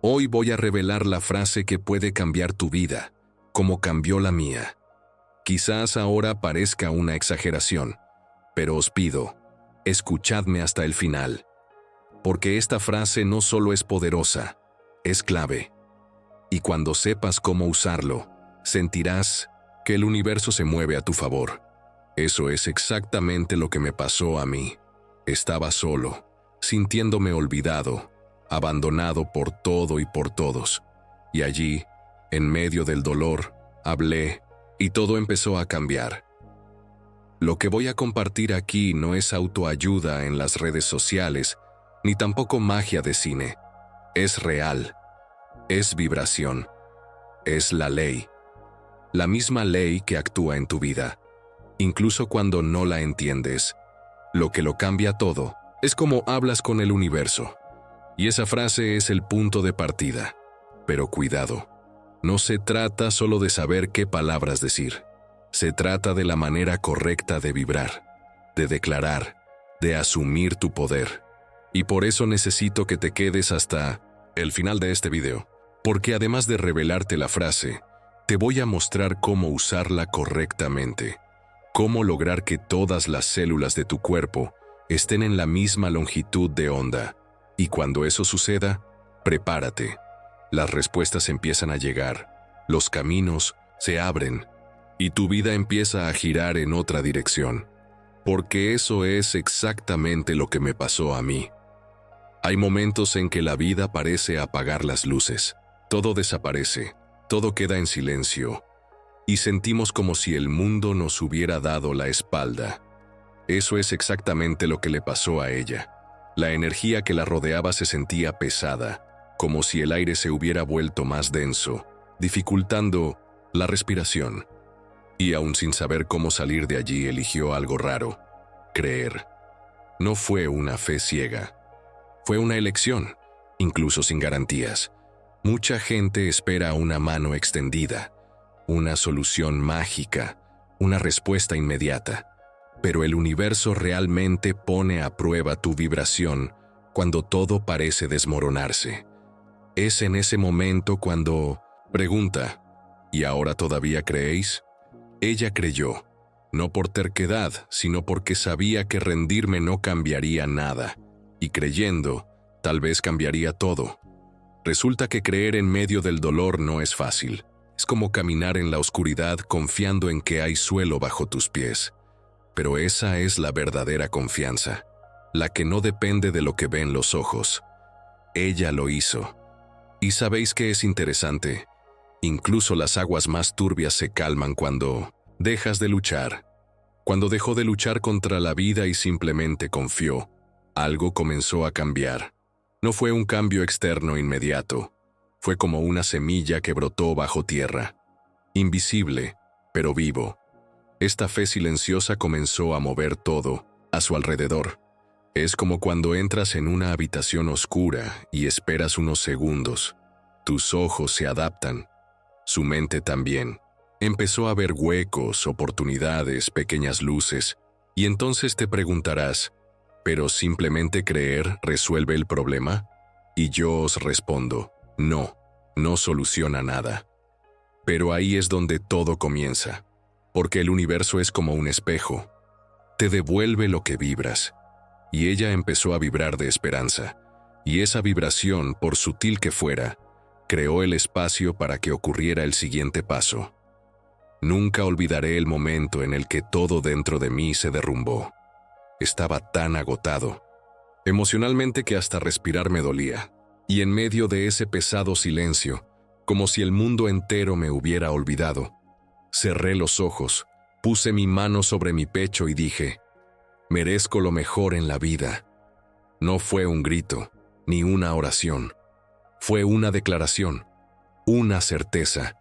Hoy voy a revelar la frase que puede cambiar tu vida, como cambió la mía. Quizás ahora parezca una exageración, pero os pido, escuchadme hasta el final. Porque esta frase no solo es poderosa, es clave. Y cuando sepas cómo usarlo, sentirás que el universo se mueve a tu favor. Eso es exactamente lo que me pasó a mí. Estaba solo, sintiéndome olvidado, abandonado por todo y por todos. Y allí, en medio del dolor, hablé y todo empezó a cambiar. Lo que voy a compartir aquí no es autoayuda en las redes sociales, ni tampoco magia de cine. Es real, es vibración, es la ley. La misma ley que actúa en tu vida, incluso cuando no la entiendes. Lo que lo cambia todo es como hablas con el universo. Y esa frase es el punto de partida. Pero cuidado, no se trata solo de saber qué palabras decir. Se trata de la manera correcta de vibrar, de declarar, de asumir tu poder. Y por eso necesito que te quedes hasta el final de este video, porque además de revelarte la frase, te voy a mostrar cómo usarla correctamente, cómo lograr que todas las células de tu cuerpo estén en la misma longitud de onda. Y cuando eso suceda, prepárate. Las respuestas empiezan a llegar, los caminos se abren y tu vida empieza a girar en otra dirección. Porque eso es exactamente lo que me pasó a mí. Hay momentos en que la vida parece apagar las luces. Todo desaparece, todo queda en silencio, y sentimos como si el mundo nos hubiera dado la espalda. Eso es exactamente lo que le pasó a ella. La energía que la rodeaba se sentía pesada, como si el aire se hubiera vuelto más denso, dificultando la respiración. Y aún sin saber cómo salir de allí, eligió algo raro: creer. No fue una fe ciega. Fue una elección, incluso sin garantías. Mucha gente espera una mano extendida, una solución mágica, una respuesta inmediata. Pero el universo realmente pone a prueba tu vibración cuando todo parece desmoronarse. Es en ese momento cuando pregunta: ¿y ahora todavía creéis? Ella creyó, no por terquedad, sino porque sabía que rendirme no cambiaría nada. Y creyendo, tal vez cambiaría todo. Resulta que creer en medio del dolor no es fácil. Es como caminar en la oscuridad confiando en que hay suelo bajo tus pies. Pero esa es la verdadera confianza, la que no depende de lo que ven los ojos. Ella lo hizo. Y sabéis que es interesante. Incluso las aguas más turbias se calman cuando dejas de luchar. Cuando dejó de luchar contra la vida y simplemente confió, algo comenzó a cambiar. No fue un cambio externo inmediato. Fue como una semilla que brotó bajo tierra. Invisible, pero vivo. Esta fe silenciosa comenzó a mover todo a su alrededor. Es como cuando entras en una habitación oscura y esperas unos segundos. Tus ojos se adaptan. Su mente también. Empezó a ver huecos, oportunidades, pequeñas luces. Y entonces te preguntarás: ¿pero simplemente creer resuelve el problema? Y yo os respondo: no, no soluciona nada. Pero ahí es donde todo comienza. Porque el universo es como un espejo. Te devuelve lo que vibras. Y ella empezó a vibrar de esperanza. Y esa vibración, por sutil que fuera, creó el espacio para que ocurriera el siguiente paso. Nunca olvidaré el momento en el que todo dentro de mí se derrumbó. Estaba tan agotado, emocionalmente, que hasta respirar me dolía. Y en medio de ese pesado silencio, como si el mundo entero me hubiera olvidado, cerré los ojos, puse mi mano sobre mi pecho y dije: merezco lo mejor en la vida. No fue un grito, ni una oración. Fue una declaración, una certeza.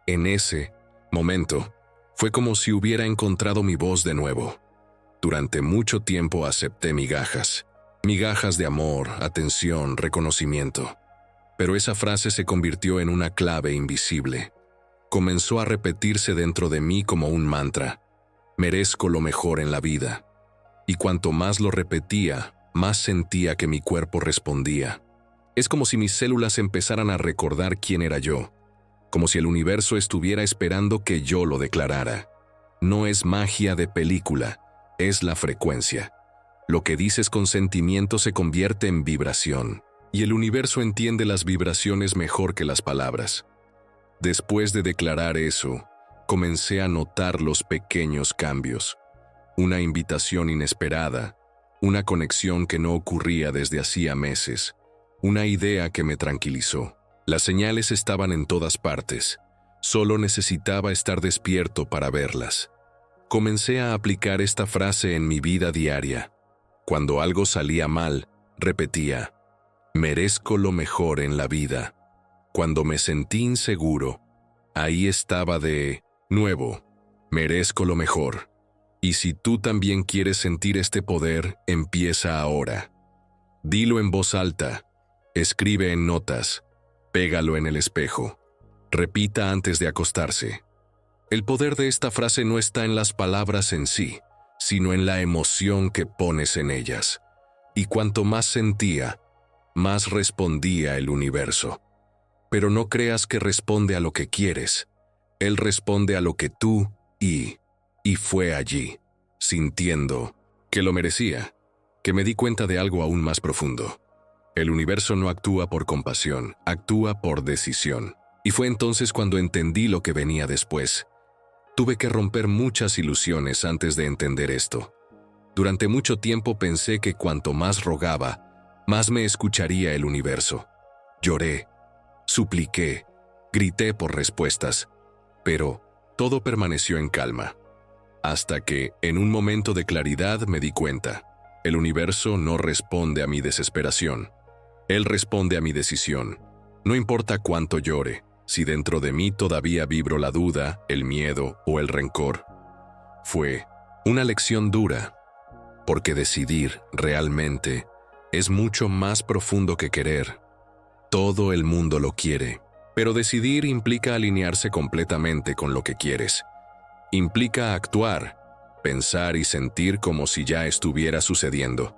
En ese momento, fue como si hubiera encontrado mi voz de nuevo. Durante mucho tiempo acepté migajas de amor, atención, reconocimiento. Pero esa frase se convirtió en una clave invisible. Comenzó a repetirse dentro de mí como un mantra: merezco lo mejor en la vida. Y cuanto más lo repetía, más sentía que mi cuerpo respondía. Es como si mis células empezaran a recordar quién era yo, como si el universo estuviera esperando que yo lo declarara. No es magia de película, es la frecuencia. Lo que dices con sentimiento se convierte en vibración, y el universo entiende las vibraciones mejor que las palabras. Después de declarar eso, comencé a notar los pequeños cambios. Una invitación inesperada, una conexión que no ocurría desde hacía meses, una idea que me tranquilizó. Las señales estaban en todas partes, solo necesitaba estar despierto para verlas. Comencé a aplicar esta frase en mi vida diaria. Cuando algo salía mal, repetía, merezco lo mejor en la vida. Cuando me sentí inseguro, ahí estaba de nuevo, merezco lo mejor. Y si tú también quieres sentir este poder, empieza ahora. Dilo en voz alta, escribe en notas, pégalo en el espejo. Repita antes de acostarse. El poder de esta frase no está en las palabras en sí, sino en la emoción que pones en ellas. Y cuanto más sentía, más respondía el universo. Pero no creas que responde a lo que quieres. Él responde a lo que tú y fue allí, sintiendo que lo merecía, que me di cuenta de algo aún más profundo. El universo no actúa por compasión, actúa por decisión. Y fue entonces cuando entendí lo que venía después. Tuve que romper muchas ilusiones antes de entender esto. Durante mucho tiempo pensé que cuanto más rogaba, más me escucharía el universo. Lloré, supliqué, grité por respuestas, pero todo permaneció en calma. Hasta que, en un momento de claridad, me di cuenta. El universo no responde a mi desesperación. Él responde a mi decisión. No importa cuánto llore, si dentro de mí todavía vibro la duda, el miedo o el rencor. Fue una lección dura, porque decidir realmente es mucho más profundo que querer. Todo el mundo lo quiere, pero decidir implica alinearse completamente con lo que quieres. Implica actuar, pensar y sentir como si ya estuviera sucediendo.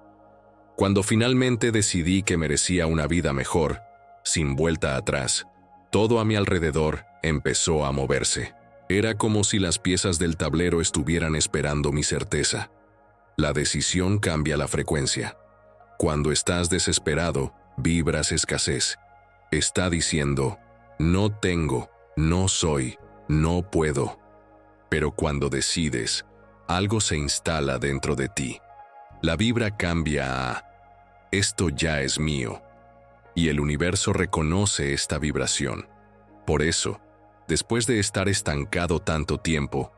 Cuando finalmente decidí que merecía una vida mejor, sin vuelta atrás, todo a mi alrededor empezó a moverse. Era como si las piezas del tablero estuvieran esperando mi certeza. La decisión cambia la frecuencia. Cuando estás desesperado, vibras escasez. Está diciendo, no tengo, no soy, no puedo. Pero cuando decides, algo se instala dentro de ti. La vibra cambia a, esto ya es mío. Y el universo reconoce esta vibración. Por eso, después de estar estancado tanto tiempo,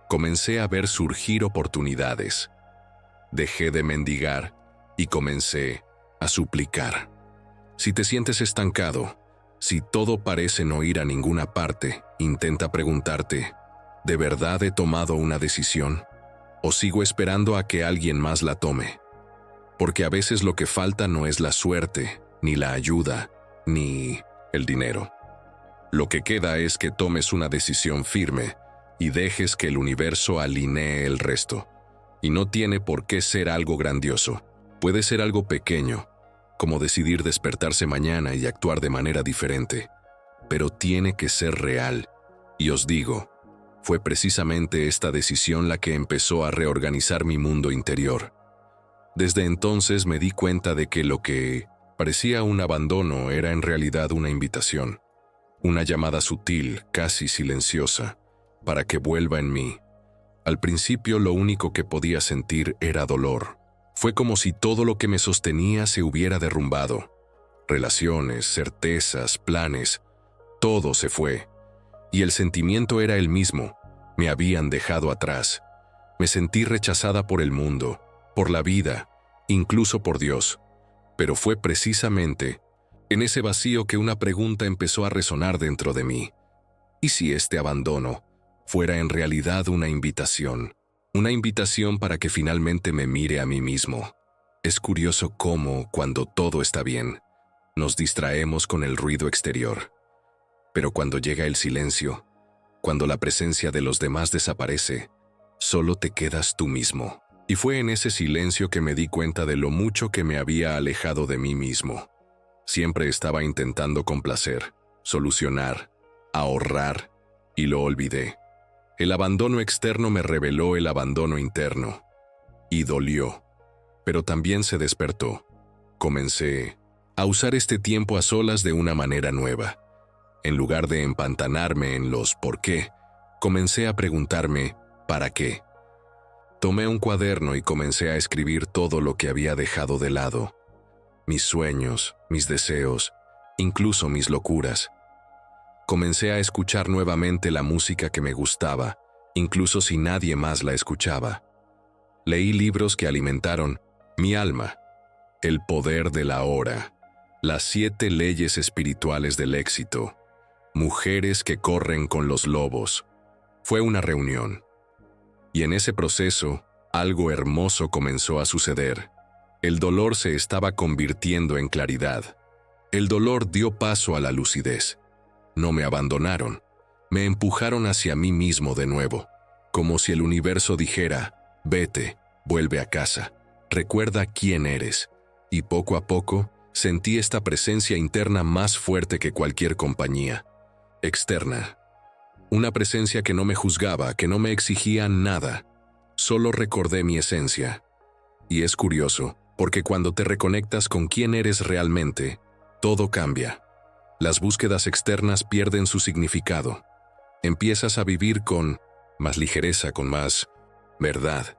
comencé a ver surgir oportunidades. Dejé de mendigar y comencé a suplicar. Si te sientes estancado, si todo parece no ir a ninguna parte, intenta preguntarte, ¿de verdad he tomado una decisión? ¿O sigo esperando a que alguien más la tome? Porque a veces lo que falta no es la suerte, ni la ayuda, ni el dinero. Lo que queda es que tomes una decisión firme y dejes que el universo alinee el resto. Y no tiene por qué ser algo grandioso. Puede ser algo pequeño, como decidir despertarse mañana y actuar de manera diferente. Pero tiene que ser real. Y os digo, fue precisamente esta decisión la que empezó a reorganizar mi mundo interior. Desde entonces me di cuenta de que lo que parecía un abandono era en realidad una invitación. Una llamada sutil, casi silenciosa, para que vuelva en mí. Al principio lo único que podía sentir era dolor. Fue como si todo lo que me sostenía se hubiera derrumbado. Relaciones, certezas, planes, todo se fue. Y el sentimiento era el mismo. Me habían dejado atrás. Me sentí rechazada por el mundo, por la vida, incluso por Dios. Pero fue precisamente en ese vacío que una pregunta empezó a resonar dentro de mí. ¿Y si este abandono fuera en realidad una invitación? Una invitación para que finalmente me mire a mí mismo. Es curioso cómo, cuando todo está bien, nos distraemos con el ruido exterior. Pero cuando llega el silencio, cuando la presencia de los demás desaparece, solo te quedas tú mismo. Y fue en ese silencio que me di cuenta de lo mucho que me había alejado de mí mismo. Siempre estaba intentando complacer, solucionar, ahorrar, y lo olvidé. El abandono externo me reveló el abandono interno. Y dolió. Pero también se despertó. Comencé a usar este tiempo a solas de una manera nueva. En lugar de empantanarme en los por qué, comencé a preguntarme ¿para qué? Tomé un cuaderno y comencé a escribir todo lo que había dejado de lado. Mis sueños, mis deseos, incluso mis locuras. Comencé a escuchar nuevamente la música que me gustaba, incluso si nadie más la escuchaba. Leí libros que alimentaron mi alma. El poder de la hora. Las 7 leyes espirituales del éxito. Mujeres que corren con los lobos. Fue una reunión. Y en ese proceso, algo hermoso comenzó a suceder. El dolor se estaba convirtiendo en claridad. El dolor dio paso a la lucidez. No me abandonaron. Me empujaron hacia mí mismo de nuevo, como si el universo dijera, vete, vuelve a casa, recuerda quién eres. Y poco a poco, sentí esta presencia interna más fuerte que cualquier compañía externa. Una presencia que no me juzgaba, que no me exigía nada. Solo recordé mi esencia. Y es curioso, porque cuando te reconectas con quién eres realmente, todo cambia. Las búsquedas externas pierden su significado. Empiezas a vivir con más ligereza, con más verdad.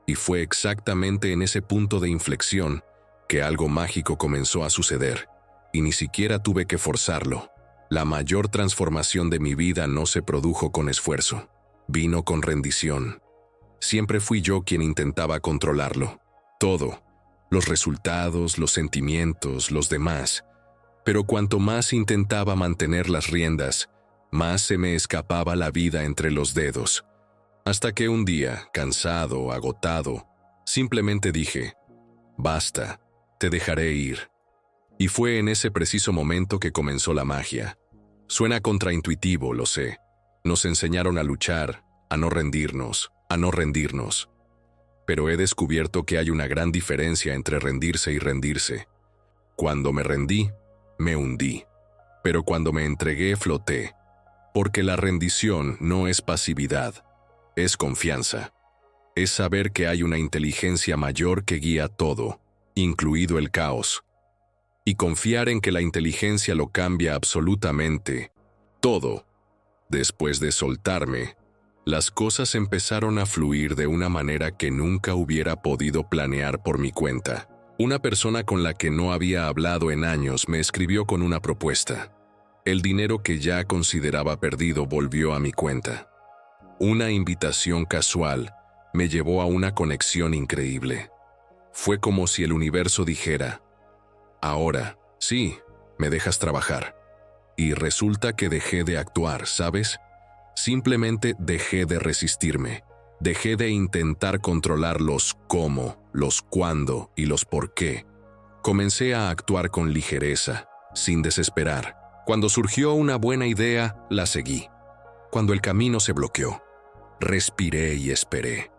Y fue exactamente en ese punto de inflexión que algo mágico comenzó a suceder, y ni siquiera tuve que forzarlo. La mayor transformación de mi vida no se produjo con esfuerzo, vino con rendición. Siempre fui yo quien intentaba controlarlo. Todo, los resultados, los sentimientos, los demás. Pero cuanto más intentaba mantener las riendas, más se me escapaba la vida entre los dedos. Hasta que un día, cansado, agotado, simplemente dije, basta, te dejaré ir. Y fue en ese preciso momento que comenzó la magia. Suena contraintuitivo, lo sé. Nos enseñaron a luchar, a no rendirnos, a no rendirnos. Pero he descubierto que hay una gran diferencia entre rendirse y rendirse. Cuando me rendí, me hundí. Pero cuando me entregué, floté. Porque la rendición no es pasividad, es confianza. Es saber que hay una inteligencia mayor que guía todo, incluido el caos. Y confiar en que la inteligencia lo cambia absolutamente todo. Después de soltarme, las cosas empezaron a fluir de una manera que nunca hubiera podido planear por mi cuenta. Una persona con la que no había hablado en años me escribió con una propuesta. El dinero que ya consideraba perdido volvió a mi cuenta. Una invitación casual me llevó a una conexión increíble. Fue como si el universo dijera, ahora, sí, me dejas trabajar. Y resulta que dejé de actuar, ¿sabes? Simplemente dejé de resistirme. Dejé de intentar controlar los cómo, los cuándo y los por qué. Comencé a actuar con ligereza, sin desesperar. Cuando surgió una buena idea, la seguí. Cuando el camino se bloqueó, respiré y esperé.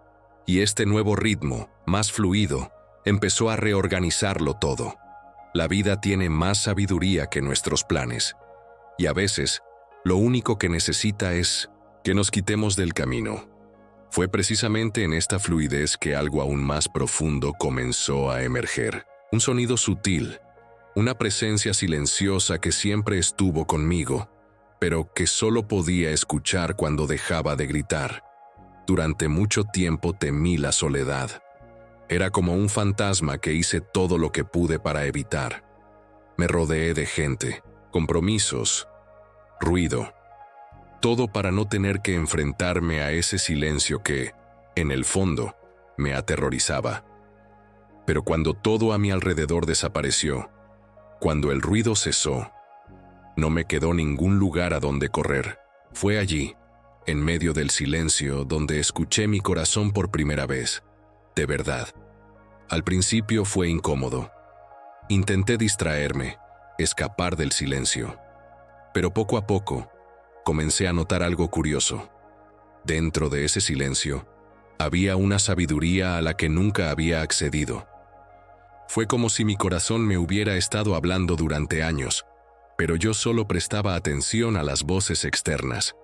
Y este nuevo ritmo, más fluido, empezó a reorganizarlo todo. La vida tiene más sabiduría que nuestros planes. Y a veces, lo único que necesita es que nos quitemos del camino. Fue precisamente en esta fluidez que algo aún más profundo comenzó a emerger. Un sonido sutil, una presencia silenciosa que siempre estuvo conmigo, pero que solo podía escuchar cuando dejaba de gritar. Durante mucho tiempo temí la soledad. Era como un fantasma que hice todo lo que pude para evitar. Me rodeé de gente, compromisos, ruido. Todo para no tener que enfrentarme a ese silencio que, en el fondo, me aterrorizaba. Pero cuando todo a mi alrededor desapareció, cuando el ruido cesó, no me quedó ningún lugar a donde correr. Fue allí, en medio del silencio, donde escuché mi corazón por primera vez. De verdad. Al principio fue incómodo. Intenté distraerme, escapar del silencio. Pero poco a poco, comencé a notar algo curioso. Dentro de ese silencio, había una sabiduría a la que nunca había accedido. Fue como si mi corazón me hubiera estado hablando durante años, pero yo solo prestaba atención a las voces externas.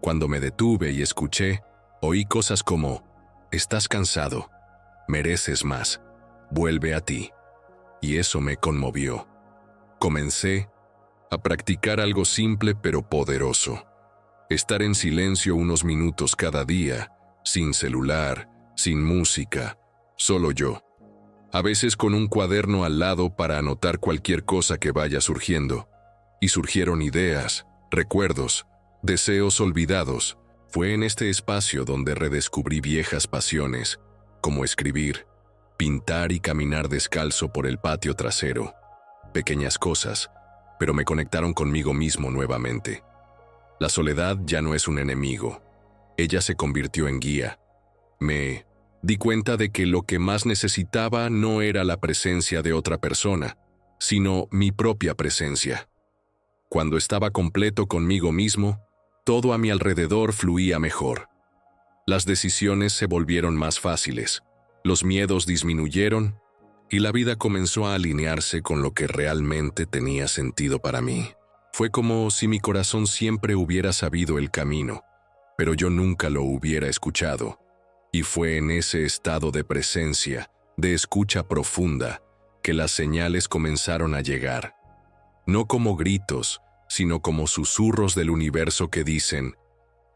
Cuando me detuve y escuché, oí cosas como: estás cansado, mereces más, vuelve a ti. Y eso me conmovió. Comencé a practicar algo simple pero poderoso. Estar en silencio unos minutos cada día, sin celular, sin música, solo yo. A veces con un cuaderno al lado para anotar cualquier cosa que vaya surgiendo. Y surgieron ideas, recuerdos, deseos olvidados. Fue en este espacio donde redescubrí viejas pasiones, como escribir, pintar y caminar descalzo por el patio trasero. Pequeñas cosas, pero me conectaron conmigo mismo nuevamente. La soledad ya no es un enemigo. Ella se convirtió en guía. Me di cuenta de que lo que más necesitaba no era la presencia de otra persona, sino mi propia presencia. Cuando estaba completo conmigo mismo, todo a mi alrededor fluía mejor. Las decisiones se volvieron más fáciles, los miedos disminuyeron y la vida comenzó a alinearse con lo que realmente tenía sentido para mí. Fue como si mi corazón siempre hubiera sabido el camino, pero yo nunca lo hubiera escuchado. Y fue en ese estado de presencia, de escucha profunda, que las señales comenzaron a llegar. No como gritos, sino como susurros del universo que dicen: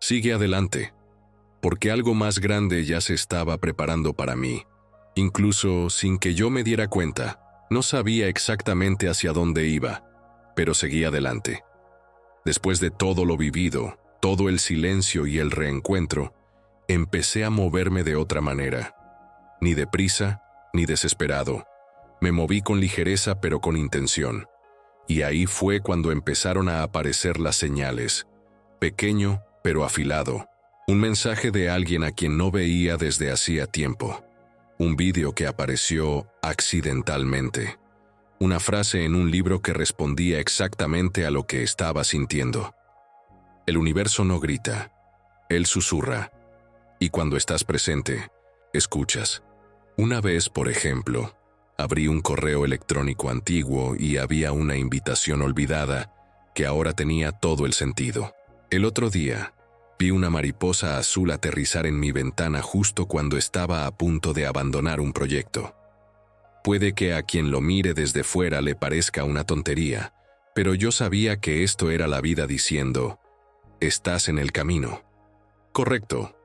sigue adelante, porque algo más grande ya se estaba preparando para mí. Incluso sin que yo me diera cuenta, no sabía exactamente hacia dónde iba, pero seguí adelante. Después de todo lo vivido, todo el silencio y el reencuentro, empecé a moverme de otra manera. Ni deprisa, ni desesperado. Me moví con ligereza pero con intención. Y ahí fue cuando empezaron a aparecer las señales. Pequeño, pero afilado. Un mensaje de alguien a quien no veía desde hacía tiempo. Un vídeo que apareció accidentalmente. Una frase en un libro que respondía exactamente a lo que estaba sintiendo. El universo no grita, él susurra. Y cuando estás presente, escuchas. Una vez, por ejemplo, abrí un correo electrónico antiguo y había una invitación olvidada que ahora tenía todo el sentido. El otro día, vi una mariposa azul aterrizar en mi ventana justo cuando estaba a punto de abandonar un proyecto. Puede que a quien lo mire desde fuera le parezca una tontería, pero yo sabía que esto era la vida diciendo: estás en el camino. Correcto.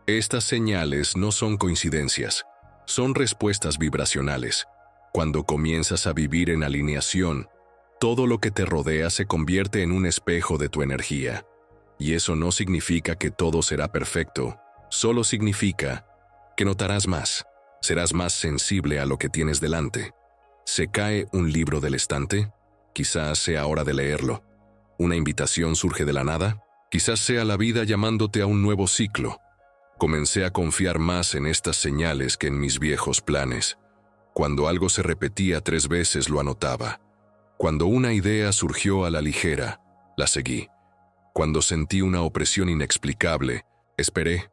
Estas señales no son coincidencias, son respuestas vibracionales. Cuando comienzas a vivir en alineación, todo lo que te rodea se convierte en un espejo de tu energía. Y eso no significa que todo será perfecto, solo significa que notarás más, serás más sensible a lo que tienes delante. ¿Se cae un libro del estante? Quizás sea hora de leerlo. ¿Una invitación surge de la nada? Quizás sea la vida llamándote a un nuevo ciclo. Comencé a confiar más en estas señales que en mis viejos planes. Cuando algo se repetía 3 veces lo anotaba. Cuando una idea surgió a la ligera, la seguí. Cuando sentí una opresión inexplicable, esperé.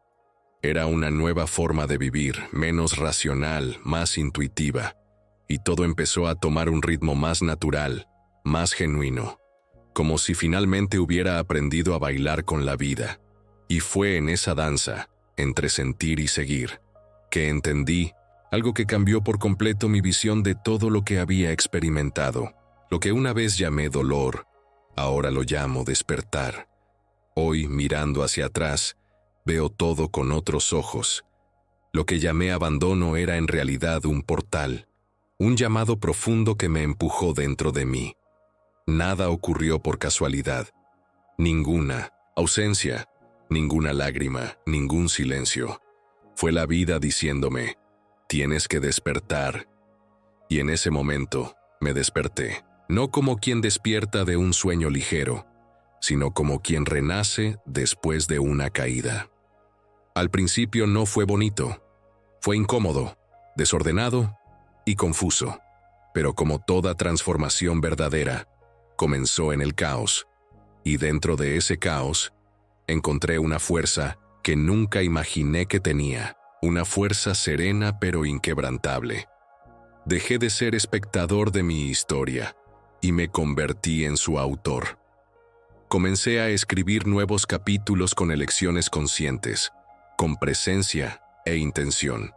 Era una nueva forma de vivir, menos racional, más intuitiva. Y todo empezó a tomar un ritmo más natural, más genuino. Como si finalmente hubiera aprendido a bailar con la vida. Y fue en esa danza, entre sentir y seguir, que entendí algo que cambió por completo mi visión de todo lo que había experimentado. Lo que una vez llamé dolor, ahora lo llamo despertar. Hoy, mirando hacia atrás, veo todo con otros ojos. Lo que llamé abandono era en realidad un portal, un llamado profundo que me empujó dentro de mí. Nada ocurrió por casualidad. Ninguna ausencia, ninguna lágrima, ningún silencio. Fue la vida diciéndome: tienes que despertar. Y en ese momento me desperté, no como quien despierta de un sueño ligero, sino como quien renace después de una caída. Al principio no fue bonito, fue incómodo, desordenado y confuso, pero como toda transformación verdadera, comenzó en el caos, y dentro de ese caos, encontré una fuerza que nunca imaginé que tenía, una fuerza serena pero inquebrantable. Dejé de ser espectador de mi historia y me convertí en su autor. Comencé a escribir nuevos capítulos con elecciones conscientes, con presencia e intención.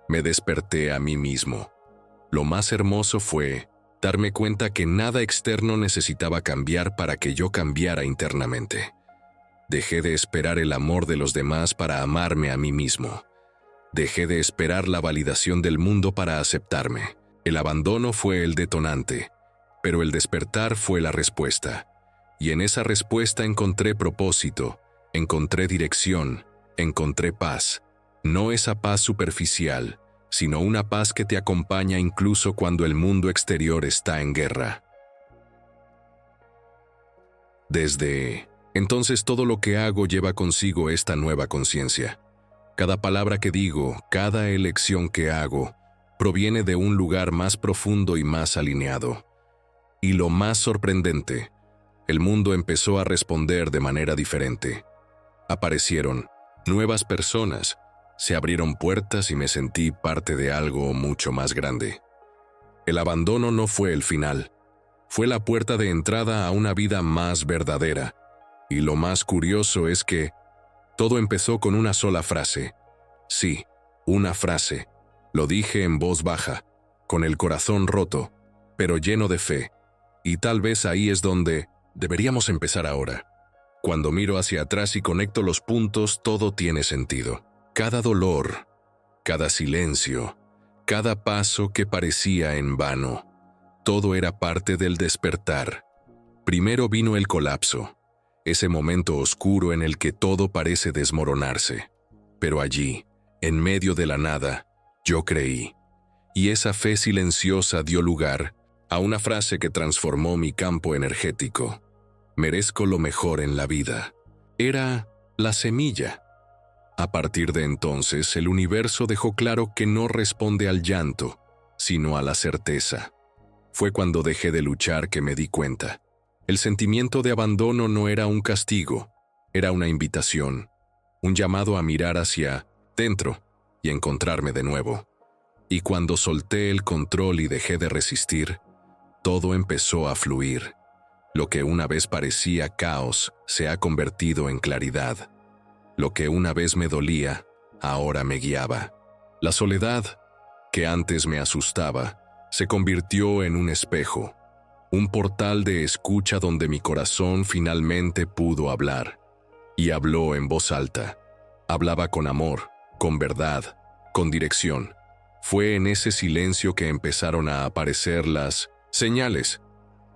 Me desperté a mí mismo. Lo más hermoso fue darme cuenta que nada externo necesitaba cambiar para que yo cambiara internamente. Dejé de esperar el amor de los demás para amarme a mí mismo. Dejé de esperar la validación del mundo para aceptarme. El abandono fue el detonante, pero el despertar fue la respuesta. Y en esa respuesta encontré propósito, encontré dirección, encontré paz. No esa paz superficial, sino una paz que te acompaña incluso cuando el mundo exterior está en guerra. Desde entonces todo lo que hago lleva consigo esta nueva conciencia. Cada palabra que digo, cada elección que hago, proviene de un lugar más profundo y más alineado. Y lo más sorprendente, el mundo empezó a responder de manera diferente. Aparecieron nuevas personas, se abrieron puertas y me sentí parte de algo mucho más grande. El abandono no fue el final, fue la puerta de entrada a una vida más verdadera. Y lo más curioso es que todo empezó con una sola frase. Sí, una frase. Lo dije en voz baja, con el corazón roto, pero lleno de fe. Y tal vez ahí es donde deberíamos empezar ahora. Cuando miro hacia atrás y conecto los puntos, todo tiene sentido. Cada dolor, cada silencio, cada paso que parecía en vano, todo era parte del despertar. Primero vino el colapso, ese momento oscuro en el que todo parece desmoronarse. Pero allí, en medio de la nada, yo creí. Y esa fe silenciosa dio lugar a una frase que transformó mi campo energético. Merezco lo mejor en la vida. Era la semilla. A partir de entonces, el universo dejó claro que no responde al llanto, sino a la certeza. Fue cuando dejé de luchar que me di cuenta. El sentimiento de abandono no era un castigo, era una invitación, un llamado a mirar hacia dentro y encontrarme de nuevo. Y cuando solté el control y dejé de resistir, todo empezó a fluir. Lo que una vez parecía caos se ha convertido en claridad. Lo que una vez me dolía, ahora me guiaba. La soledad, que antes me asustaba, se convirtió en un espejo, un portal de escucha donde mi corazón finalmente pudo hablar. Y habló en voz alta. Hablaba con amor, con verdad, con dirección. Fue en ese silencio que empezaron a aparecer las señales,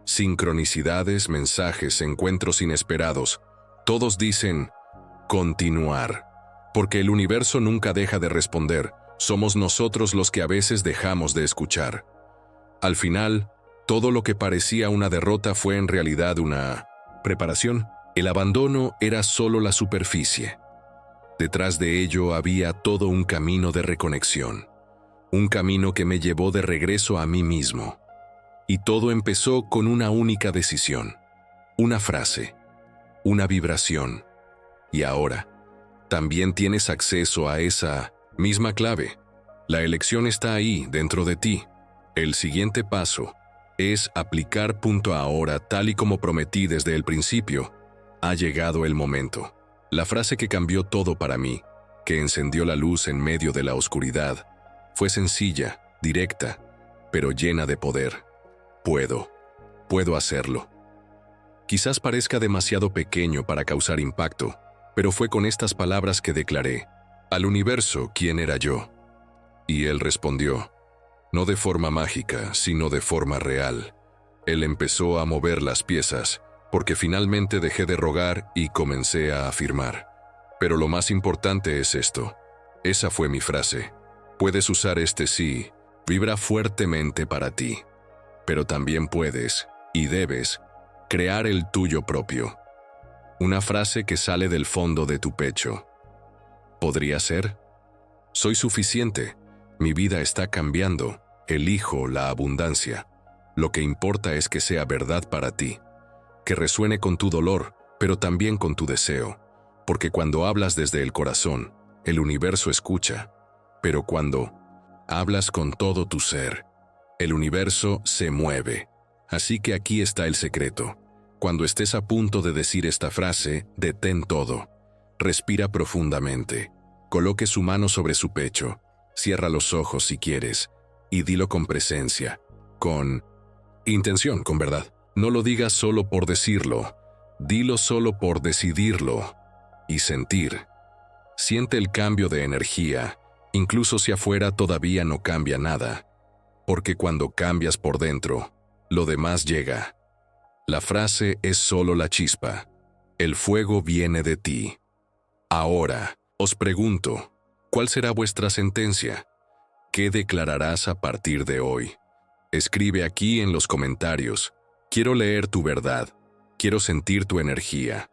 sincronicidades, mensajes, encuentros inesperados. Todos dicen continuar, porque el universo nunca deja de responder. Somos nosotros los que a veces dejamos de escuchar. Al final, todo lo que parecía una derrota fue en realidad una preparación. El abandono era solo la superficie. Detrás de ello había todo un camino de reconexión, un camino que me llevó de regreso a mí mismo. Y todo empezó con una única decisión, una frase, una vibración. Y ahora, también tienes acceso a esa misma clave. La elección está ahí, dentro de ti. El siguiente paso es aplicar. Ahora, tal y como prometí desde el principio, ha llegado el momento. La frase que cambió todo para mí, que encendió la luz en medio de la oscuridad, fue sencilla, directa, pero llena de poder. Puedo hacerlo. Quizás parezca demasiado pequeño para causar impacto, pero fue con estas palabras que declaré al universo quién era yo. Y él respondió, no de forma mágica, sino de forma real. Él empezó a mover las piezas, porque finalmente dejé de rogar y comencé a afirmar. Pero lo más importante es esto. Esa fue mi frase. Puedes usar este sí, vibra fuertemente para ti. Pero también puedes, y debes, crear el tuyo propio. Una frase que sale del fondo de tu pecho. ¿Podría ser? Soy suficiente. Mi vida está cambiando. Elijo la abundancia. Lo que importa es que sea verdad para ti. Que resuene con tu dolor, pero también con tu deseo. Porque cuando hablas desde el corazón, el universo escucha. Pero cuando hablas con todo tu ser, El universo se mueve. Así que aquí está el secreto. Cuando estés a punto de decir esta frase, detén todo. Respira profundamente. Coloque su mano sobre su pecho. Cierra los ojos si quieres. Y dilo con presencia. Con intención, con verdad. No lo digas solo por decirlo. Dilo solo por decidirlo. Y sentir. Siente el cambio de energía, incluso si afuera todavía no cambia nada. Porque cuando cambias por dentro, lo demás llega. La frase es solo la chispa. El fuego viene de ti. Ahora, os pregunto, ¿cuál será vuestra sentencia? ¿Qué declararás a partir de hoy? Escribe aquí en los comentarios. Quiero leer tu verdad. Quiero sentir tu energía.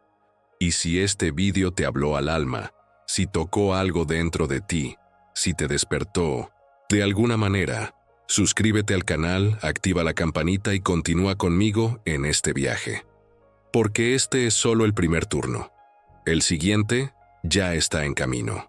Y si este vídeo te habló al alma, si tocó algo dentro de ti, si te despertó, de alguna manera, suscríbete al canal, activa la campanita y continúa conmigo en este viaje. Porque este es solo el primer turno. El siguiente ya está en camino.